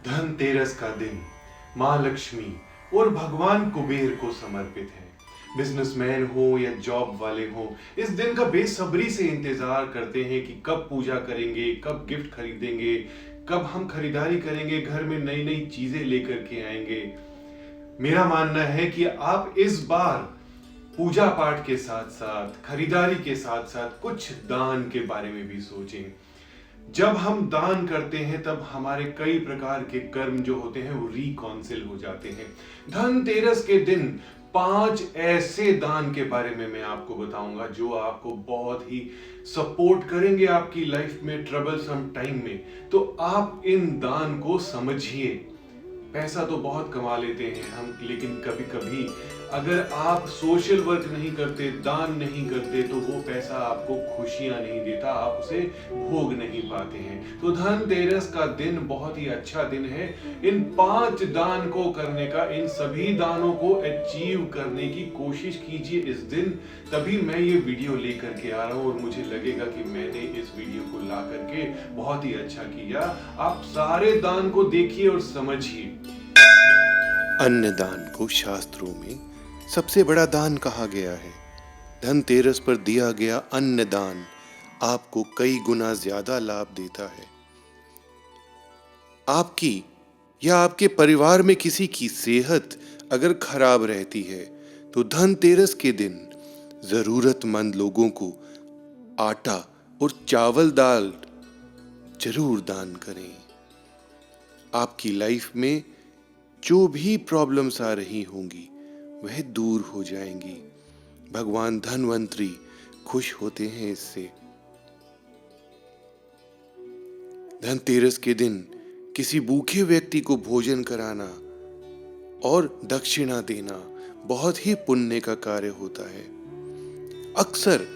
धनतेरस का दिन माँ लक्ष्मी और भगवान कुबेर को समर्पित है। बिजनेसमैन हो या जॉब वाले हो, इस दिन का बेसब्री से इंतजार करते हैं कि कब पूजा करेंगे, कब गिफ्ट खरीदेंगे, कब हम खरीदारी करेंगे, घर में नई नई चीजें लेकर के आएंगे। मेरा मानना है कि आप इस बार पूजा पाठ के साथ साथ, खरीदारी के साथ साथ कुछ दान के बारे में भी सोचें। जब हम दान करते हैं तब हमारे कई प्रकार के कर्म जो होते हैं वो रिकॉन्सिल हो जाते हैं। धनतेरस के दिन 5 ऐसे दान के बारे में मैं आपको बताऊंगा जो आपको बहुत ही सपोर्ट करेंगे आपकी लाइफ में ट्रबलसम टाइम में। तो आप इन दान को समझिए। पैसा तो बहुत कमा लेते हैं हम, लेकिन कभी कभी अगर आप सोशल वर्क नहीं करते, दान नहीं करते, तो वो पैसा आपको खुशियां नहीं देता, आप उसे भोग नहीं पाते हैं। तो धनतेरस का दिन बहुत ही अच्छा दिन है इन 5 दान को करने का। इन सभी दानों को अचीव करने की कोशिश कीजिए इस दिन। तभी मैं ये वीडियो लेकर के आ रहा हूं और मुझे लगेगा कि मैंने इस वीडियो को ला करके बहुत ही अच्छा किया। आप सारे दान को देखिए और समझिए। अन्नदान को शास्त्रों में सबसे बड़ा दान कहा गया है। धनतेरस पर दिया गया अन्नदान आपको कई गुना ज्यादा लाभ देता है। आपकी या आपके परिवार में किसी की सेहत अगर खराब रहती है तो धनतेरस के दिन जरूरतमंद लोगों को आटा और चावल दाल जरूर दान करें। आपकी लाइफ में जो भी प्रॉब्लम्स आ रही होंगी वह दूर हो जाएंगी। भगवान धनवंतरी खुश होते हैं इससे। धनतेरस के दिन किसी भूखे व्यक्ति को भोजन कराना और दक्षिणा देना बहुत ही पुण्य का कार्य होता है। अक्सर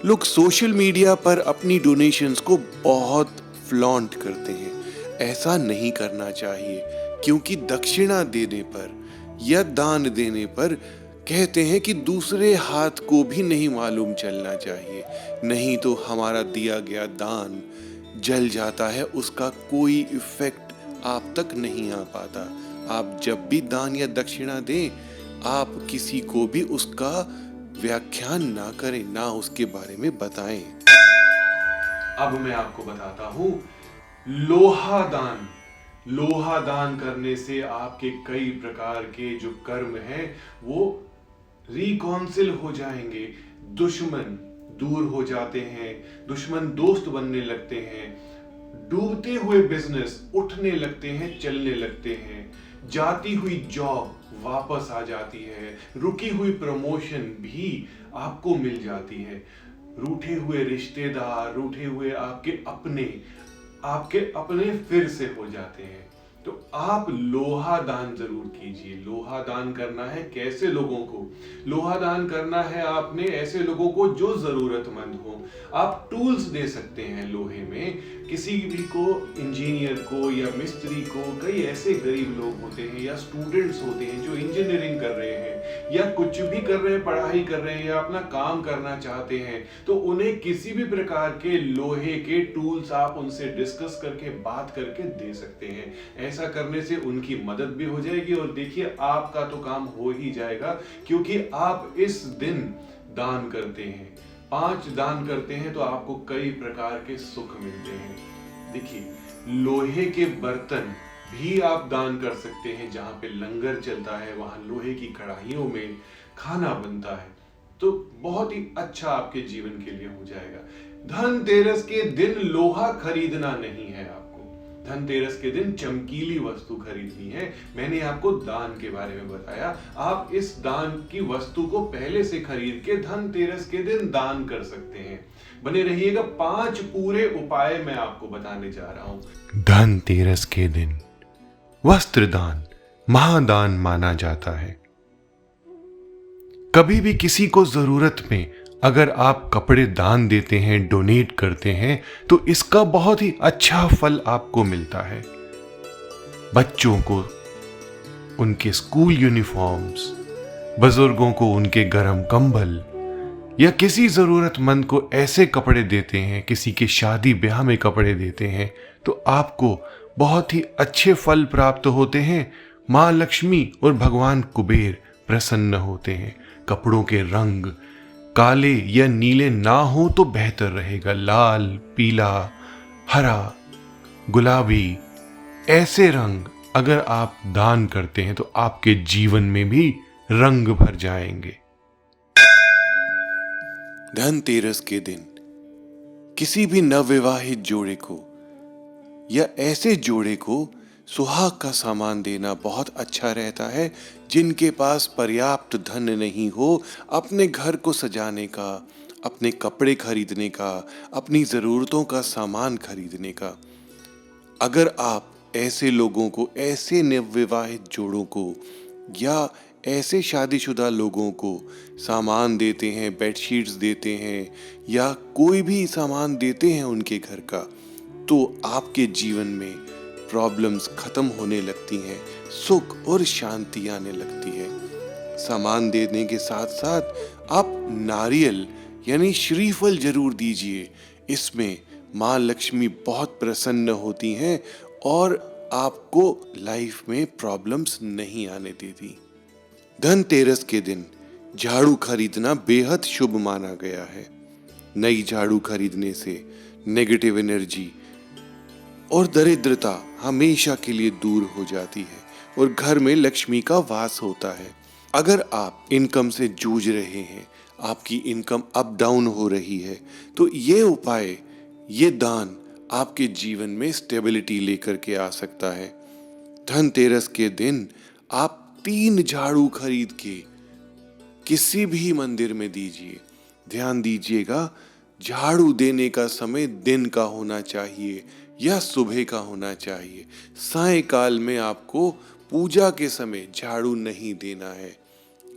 लोग सोशल मीडिया पर अपनी डोनेशंस को बहुत फ्लॉन्ट करते हैं। ऐसा नहीं करना चाहिए, क्योंकि दक्षिणा देने पर या दान देने पर कहते हैं कि दूसरे हाथ को भी नहीं मालूम चलना चाहिए, नहीं तो हमारा दिया गया दान जल जाता है, उसका कोई इफेक्ट आप तक नहीं आ पाता। आप जब भी दान या दक्षिणा दें, आप किसी को भी उसका व्याख्यान ना करें, ना उसके बारे में बताएं। अब मैं आपको बताता हूं लोहा दान। लोहा दान करने से आपके कई प्रकार के जो कर्म हैं वो रिकॉन्सिल हो जाएंगे। दुश्मन दूर हो जाते हैं, दुश्मन दोस्त बनने लगते हैं, डूबते हुए बिजनेस उठने लगते हैं, चलने लगते हैं, जाती हुई जॉब वापस आ जाती है, रुकी हुई प्रमोशन भी आपको मिल जाती है, रूठे हुए रिश्तेदार, रूठे हुए आपके अपने फिर से हो जाते हैं। तो आप लोहा दान जरूर कीजिए। लोहा दान करना है कैसे लोगों को? लोहा दान करना है आपने ऐसे लोगों को जो जरूरतमंद हो। आप टूल्स दे सकते हैं लोहे में, किसी भी को, इंजीनियर को या मिस्त्री को। कई ऐसे गरीब लोग होते हैं या स्टूडेंट्स होते हैं जो इंजीनियरिंग कर रहे हैं या कुछ भी कर रहे हैं, पढ़ाई कर रहे हैं या अपना काम करना चाहते हैं, तो उन्हें किसी भी प्रकार के लोहे के टूल्स आप उनसे डिस्कस करके, बात करके दे सकते हैं। ऐसा करने से उनकी मदद भी हो जाएगी और देखिए आपका तो काम हो ही जाएगा, क्योंकि आप इस दिन दान करते हैं। 5 दान करते हैं तो आपको कई प्रकार के सुख मिलते हैं। देखिए लोहे के बर्तन भी आप दान कर सकते हैं। जहां पे लंगर चलता है वहां लोहे की कढ़ाइयों में खाना बनता है, तो बहुत ही अच्छा आपके जीवन के लिए हो जाएगा। धनतेरस के दिन लोहा खरीदना नहीं है आपको। धनतेरस के दिन चमकीली वस्तु खरीदनी है। मैंने आपको दान के बारे में बताया। आप इस दान की वस्तु को पहले से खरीद के धनतेरस के दिन दान कर सकते हैं। बने रहिएगा, 5 पूरे उपाय मैं आपको बताने जा रहा हूं। धनतेरस के दिन वस्त्र दान महादान माना जाता है। कभी भी किसी को जरूरत में अगर आप कपड़े दान देते हैं, डोनेट करते हैं, तो इसका बहुत ही अच्छा फल आपको मिलता है। बच्चों को उनके स्कूल यूनिफॉर्म्स, बुजुर्गों को उनके गरम कंबल, या किसी जरूरतमंद को ऐसे कपड़े देते हैं, किसी के शादी ब्याह में कपड़े देते हैं, तो आपको बहुत ही अच्छे फल प्राप्त होते हैं। माँ लक्ष्मी और भगवान कुबेर प्रसन्न होते हैं। कपड़ों के रंग काले या नीले ना हो तो बेहतर रहेगा। लाल, पीला, हरा, गुलाबी, ऐसे रंग अगर आप दान करते हैं तो आपके जीवन में भी रंग भर जाएंगे। धनतेरस के दिन किसी भी नवविवाहित जोड़े को या ऐसे जोड़े को सुहाग का सामान देना बहुत अच्छा रहता है जिनके पास पर्याप्त धन नहीं हो अपने घर को सजाने का, अपने कपड़े खरीदने का, अपनी ज़रूरतों का सामान खरीदने का। अगर आप ऐसे लोगों को, ऐसे नवविवाहित जोड़ों को या ऐसे शादीशुदा लोगों को सामान देते हैं, बेडशीट्स देते हैं या कोई भी सामान देते हैं उनके घर का, तो आपके जीवन में प्रॉब्लम्स खत्म होने लगती हैं, सुख और शांति आने लगती है। सामान देने के साथ साथ आप नारियल यानी श्रीफल जरूर दीजिए। इसमें माँ लक्ष्मी बहुत प्रसन्न होती हैं और आपको लाइफ में प्रॉब्लम्स नहीं आने देती। धनतेरस के दिन झाड़ू खरीदना बेहद शुभ माना गया है। नई झाड़ू खरीदने से नेगेटिव एनर्जी और दरिद्रता हमेशा के लिए दूर हो जाती है और घर में लक्ष्मी का वास होता है। अगर आप इनकम से जूझ रहे हैं, आपकी इनकम अप डाउन हो रही है, तो ये उपाय, ये दान आपके जीवन में स्टेबिलिटी लेकर के आ सकता है। धनतेरस के दिन आप 3 झाड़ू खरीद के किसी भी मंदिर में दीजिए। ध्यान दीजिएगा, झाड़ू देने का समय दिन का होना चाहिए या सुबह का होना चाहिए। सायंकाल में आपको पूजा के समय झाड़ू नहीं देना है।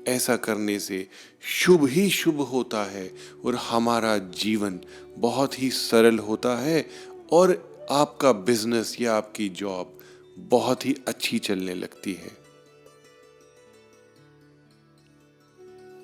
ऐसा करने से शुभ ही शुभ होता है और हमारा जीवन बहुत ही सरल होता है और आपका बिजनेस या आपकी जॉब बहुत ही अच्छी चलने लगती है।